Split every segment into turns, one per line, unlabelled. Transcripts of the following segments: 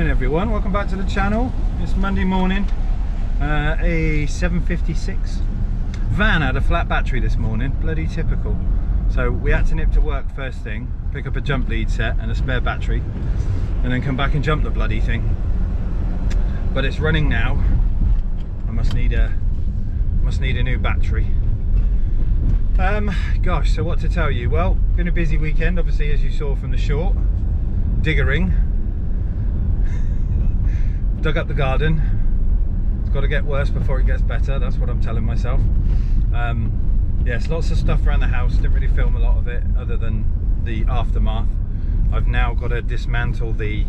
Morning everyone, welcome back to the channel. It's Monday morning, a 7:56. Van had a flat battery this morning, bloody typical. So we had to nip to work first thing, pick up a jump lead set and a spare battery, and then come back and jump the bloody thing. But it's running now. I must need a new battery. Gosh, so what to tell you? Well, been a busy weekend, obviously, as you saw from the short. Diggering. Dug up the garden. It's got to get worse before it gets better, that's what I'm telling myself. Yes, lots of stuff around the house. Didn't really film a lot of it other than the aftermath. I've now got to dismantle the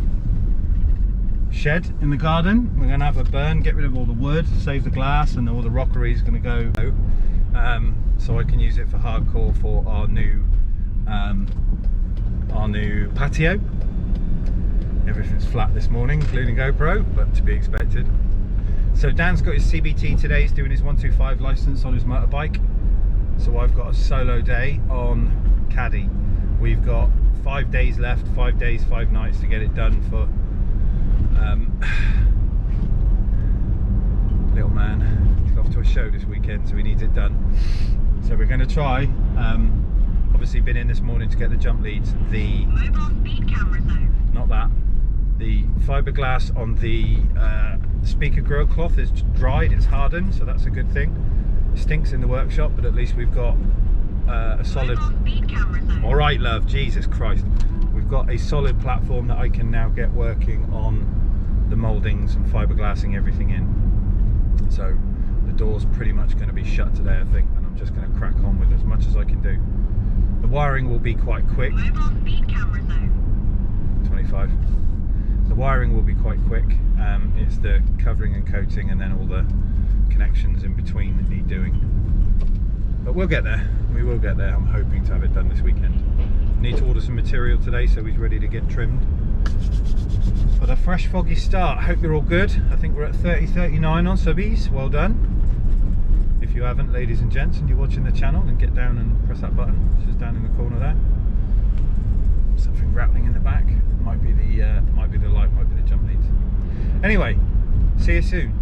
shed in the garden. We're going to have a burn, get rid of all the wood, save the glass, and all the rockery is going to go, so I can use it for hardcore for our new patio. Everything's flat this morning, including GoPro, but to be expected. So Dan's got his CBT today. He's doing his 125 license on his motorbike. So I've got a solo day on caddy. We've got 5 days left, 5 days, 5 nights to get it done for little man. He's off to a show this weekend, so he needs it done. So we're going to try. Obviously been in this morning to get the jump leads. The mobile speed camera zone. Not that. The fiberglass on the speaker grill cloth is dried, it's hardened, so that's a good thing. It stinks in the workshop, but at least we've got a solid... Alright love, Jesus Christ. We've got a solid platform that I can now get working on the mouldings and fiberglassing everything in. So the door's pretty much going to be shut today, I think, and I'm just going to crack on with as much as I can do. The wiring will be quite quick. Mobile speed camera zone. 25. The wiring will be quite quick. It's the covering and coating and then all the connections in between that need doing. But we'll get there. We will get there. I'm hoping to have it done this weekend. Need to order some material today so he's ready to get trimmed. But a fresh foggy start. Hope you're all good. I think we're at 30:39 on subbies. Well done. If you haven't, ladies and gents, and you're watching the channel, then get down and press that button. It's just down in the corner there. Something rattling in the back. Might be the light, might be the jump leads. Anyway, see you soon.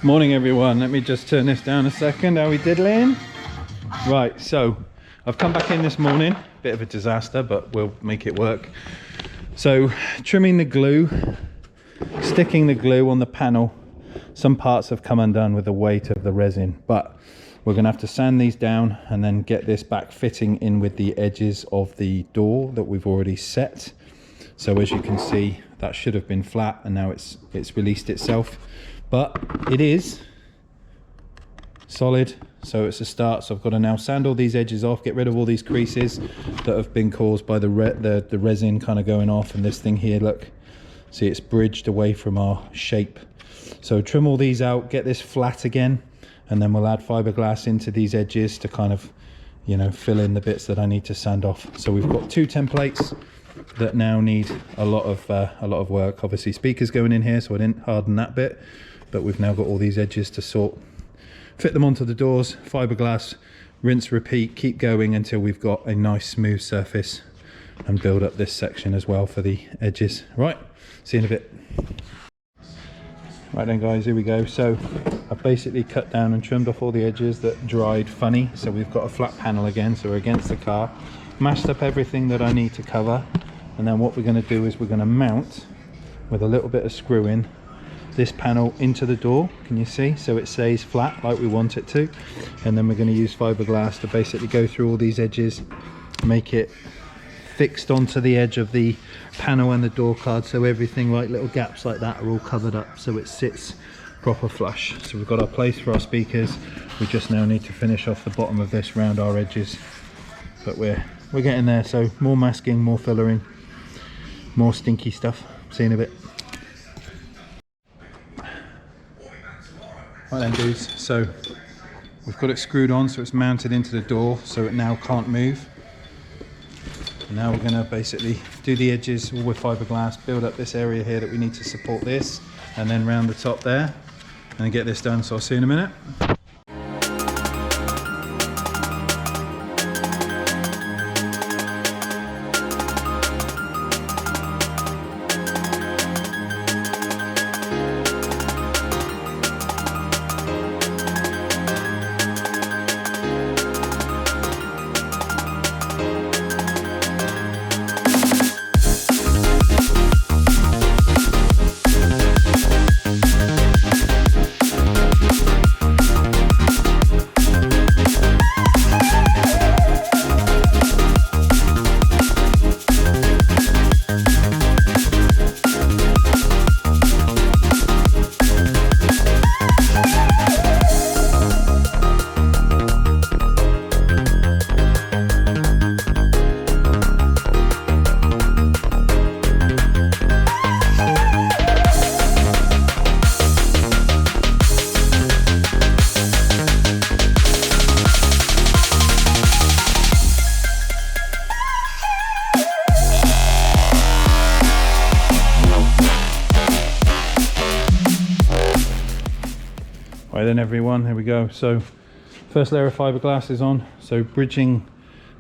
Morning everyone. Let me just turn this down a second. How we diddling? Right, so I've come back in this morning. Bit of a disaster, but we'll make it work. So trimming the glue, sticking the glue on the panel. Some parts have come undone with the weight of the resin, but we're going to have to sand these down and then get this back fitting in with the edges of the door that we've already set. So as you can see, that should have been flat and now it's released itself, but it is solid, so it's a start. So I've got to now sand all these edges off, get rid of all these creases that have been caused by the resin kind of going off, and this thing here, look, see, it's bridged away from our shape. So trim all these out, get this flat again, and then we'll add fiberglass into these edges to kind of, you know, fill in the bits that I need to sand off. So we've got 2 templates that now need a lot of work. Obviously speakers going in here, so I didn't harden that bit, but we've now got all these edges to sort, fit them onto the doors, fiberglass, rinse, repeat, keep going until we've got a nice smooth surface, and build up this section as well for the edges. Right, see you in a bit. Right then guys, here we go. So I've basically cut down and trimmed off all the edges that dried funny, so we've got a flat panel again, so we're against the car. Mashed up everything that I need to cover, and then what we're going to do is we're going to mount with a little bit of screwing this panel into the door, can you see, so it stays flat like we want it to. And then we're going to use fiberglass to basically go through all these edges, make it fixed onto the edge of the panel and the door card, so everything, like little gaps like that, are all covered up so it sits proper flush. So we've got our place for our speakers. We just now need to finish off the bottom of this round our edges, but we're getting there. So more masking, more fillering, more stinky stuff. See you in a bit. Right then dudes, so we've got it screwed on so it's mounted into the door, so it now can't move. And now we're going to basically do the edges all with fiberglass, build up this area here that we need to support this, and then round the top there, and get this done. So I'll see you in a minute. Right then everyone, here we go. So first layer of fiberglass is on, so bridging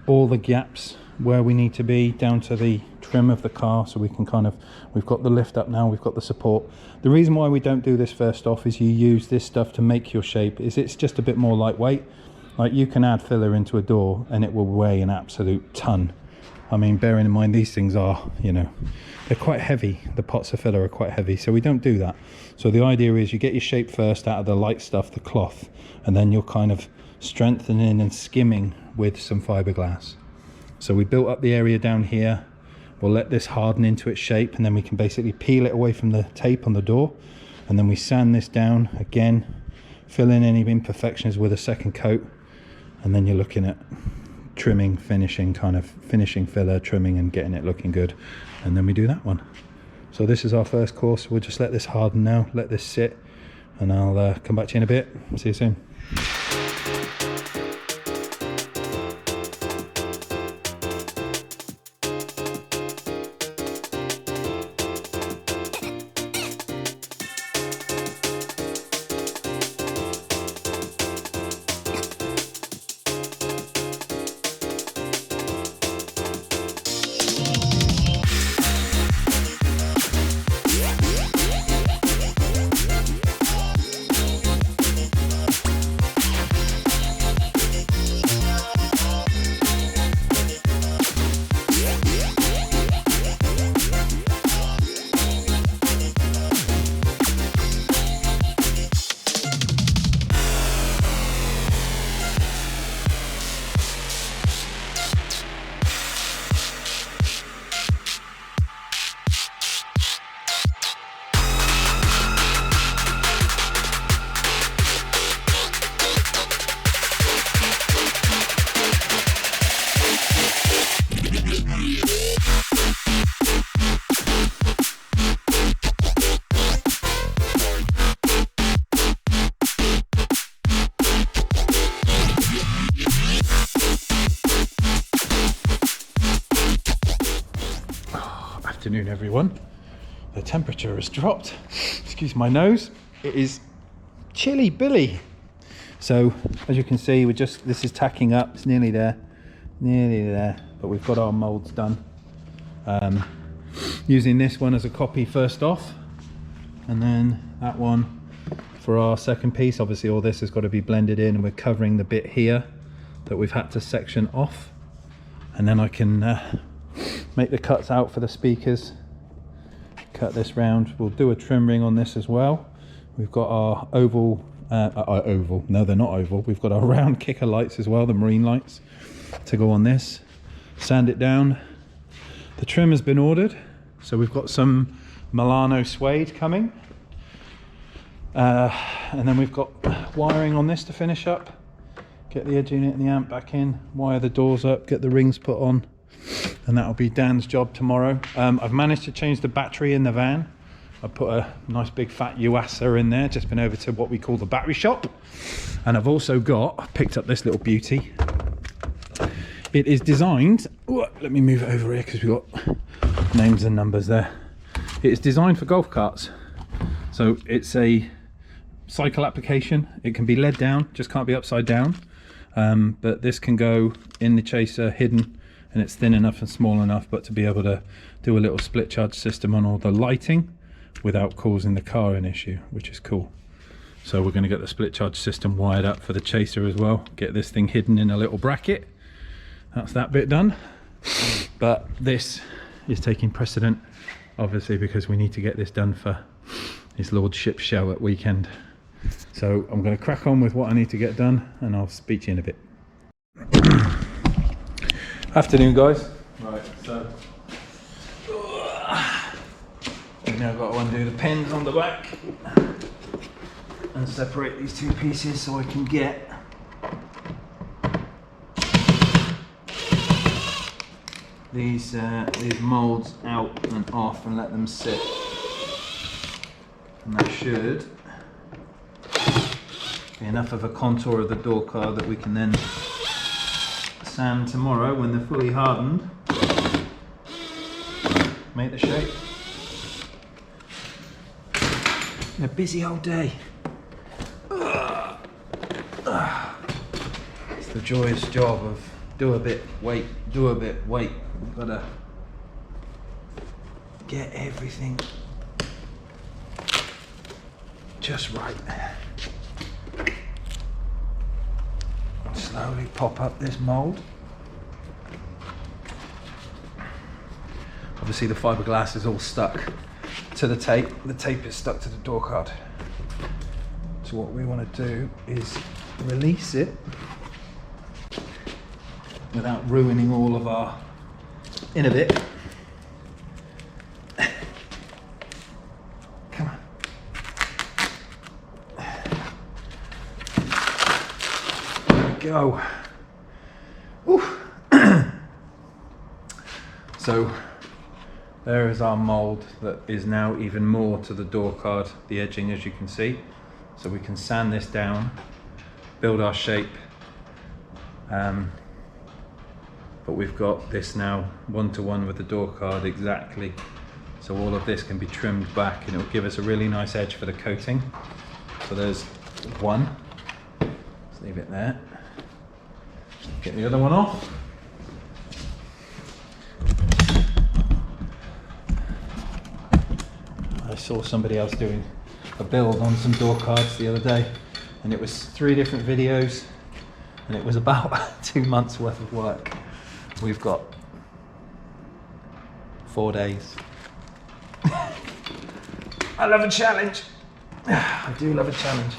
all the gaps where we need to be down to the trim of the car, so we can kind of, we've got the lift up now, we've got the support. The reason why we don't do this first off is you use this stuff to make your shape, is it's just a bit more lightweight. Like you can add filler into a door and it will weigh an absolute ton. I mean, bearing in mind these things are, you know, they're quite heavy. The pots of filler are quite heavy, so we don't do that. So the idea is you get your shape first out of the light stuff, the cloth, and then you're kind of strengthening and skimming with some fiberglass. So we built up the area down here. We'll let this harden into its shape, and then we can basically peel it away from the tape on the door, and then we sand this down again, fill in any imperfections with a second coat, and then you're looking at trimming, finishing, kind of finishing filler, trimming and getting it looking good, and then we do that one. So this is our first course. We'll just let this harden now, let this sit, and I'll come back to you in a bit. See you soon. Afternoon everyone. The temperature has dropped. Excuse my nose. It is chilly billy. So as you can see, this is tacking up. It's nearly there, but we've got our molds done. Using this one as a copy first off, and then that one for our second piece. Obviously all this has got to be blended in, and we're covering the bit here that we've had to section off, and then I can make the cuts out for the speakers, cut this round. We'll do a trim ring on this as well. We've got our oval, no they're not oval, we've got our round kicker lights as well, the marine lights, to go on this. Sand it down. The trim has been ordered, so we've got some Milano suede coming, and then we've got wiring on this to finish up, get the edge unit and the amp back in, wire the doors up, get the rings put on, and that'll be Dan's job tomorrow. I've managed to change the battery in the van. I put a nice big fat Yuasa in there, just been over to what we call the battery shop. And I've also picked up this little beauty. It is designed, let me move it over here because we've got names and numbers there. It is designed for golf carts. So it's a cycle application. It can be led down, just can't be upside down. But this can go in the chaser hidden, and it's thin enough and small enough, but to be able to do a little split charge system on all the lighting without causing the car an issue, which is cool. So we're going to get the split charge system wired up for the chaser as well, get this thing hidden in a little bracket. That's that bit done. But this is taking precedent, obviously, because we need to get this done for his lordship show at weekend. So I'm going to crack on with what I need to get done, and I'll speak to you in a bit. Afternoon guys. Right, so we've now got to undo the pins on the back and separate these two pieces so I can get these molds out and off and let them sit. And that should be enough of a contour of the door card that we can then sand tomorrow when they're fully hardened. Make the shape. A busy old day. Ugh. joyous job of do a bit, wait, do a bit, wait. We've got to get everything just right. Slowly pop up this mould. Obviously the fiberglass is all stuck to the tape. The tape is stuck to the door card. So what we want to do is release it without ruining all of our inner bit. Come on. There we go. So there is our mould that is now even more to the door card, the edging, as you can see. So we can sand this down, build our shape, but we've got this now one-to-one with the door card exactly. So all of this can be trimmed back and it will give us a really nice edge for the coating. So there's one, let's leave it there. Get the other one off. I saw somebody else doing a build on some door cards the other day, and it was 3 different videos, and it was about 2 months worth of work. We've got 4 days. I love a challenge. I do love a challenge.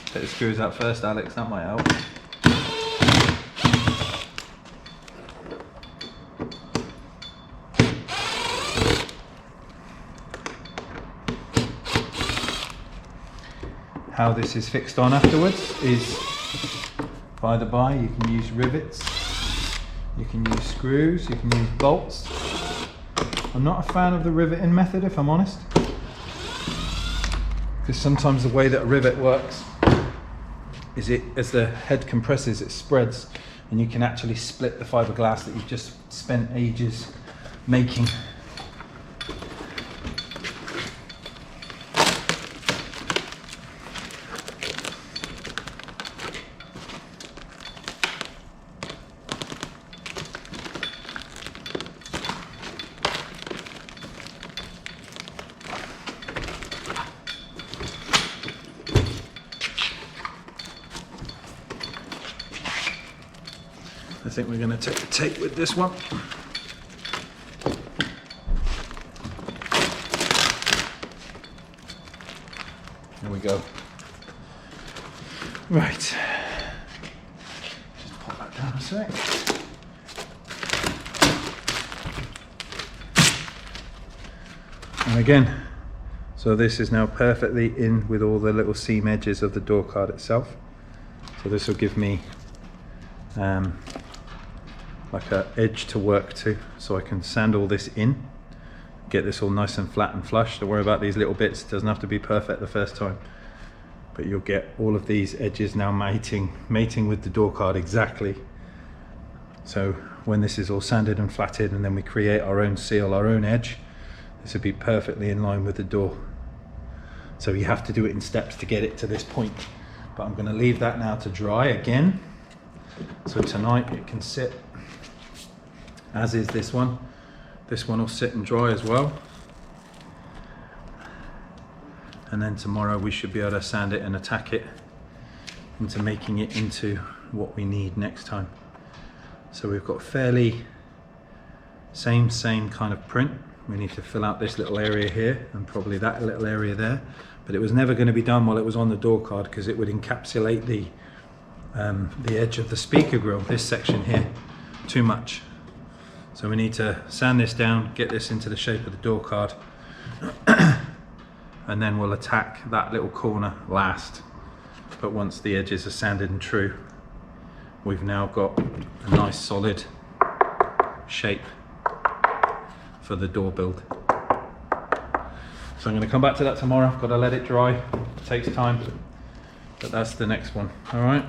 Take the screws out first, Alex, that might help. How this is fixed on afterwards is, by the by, you can use rivets, you can use screws, you can use bolts. I'm not a fan of the riveting method, if I'm honest, because sometimes the way that a rivet works is as the head compresses, it spreads, and you can actually split the fiberglass that you've just spent ages making. I think we're going to take the tape with this one. There we go. Right. Just pop that down a sec. And again, so this is now perfectly in with all the little seam edges of the door card itself. So this will give me like an edge to work to, so I can sand all this in, get this all nice and flat and flush. Don't worry about these little bits, it doesn't have to be perfect the first time, but you'll get all of these edges now mating with the door card exactly. So when this is all sanded and flatted and then we create our own seal, our own edge, this will be perfectly in line with the door. So you have to do it in steps to get it to this point, but I'm going to leave that now to dry again. So tonight it can sit, as is this one. This one will sit and dry as well. And then tomorrow we should be able to sand it and attack it into making it into what we need next time. So we've got fairly same kind of print. We need to fill out this little area here and probably that little area there. But it was never going to be done while it was on the door card because it would encapsulate the edge of the speaker grill, this section here, too much. So we need to sand this down, get this into the shape of the door card, and then we'll attack that little corner last. But once the edges are sanded and true, we've now got a nice solid shape for the door build. So I'm going to come back to that tomorrow. I've got to let it dry, it takes time, but that's the next one. All right.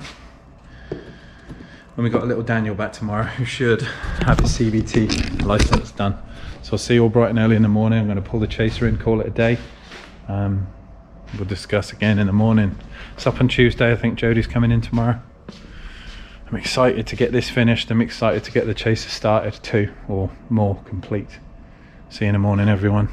And we got a little Daniel back tomorrow who should have his CVT license done. So I'll see you all bright and early in the morning. I'm going to pull the chaser in, call it a day, We'll discuss again in the morning. It's up on Tuesday. I think Jodie's coming in tomorrow. I'm excited to get this finished. I'm excited to get the chaser started too, or more complete. See you in the morning, everyone.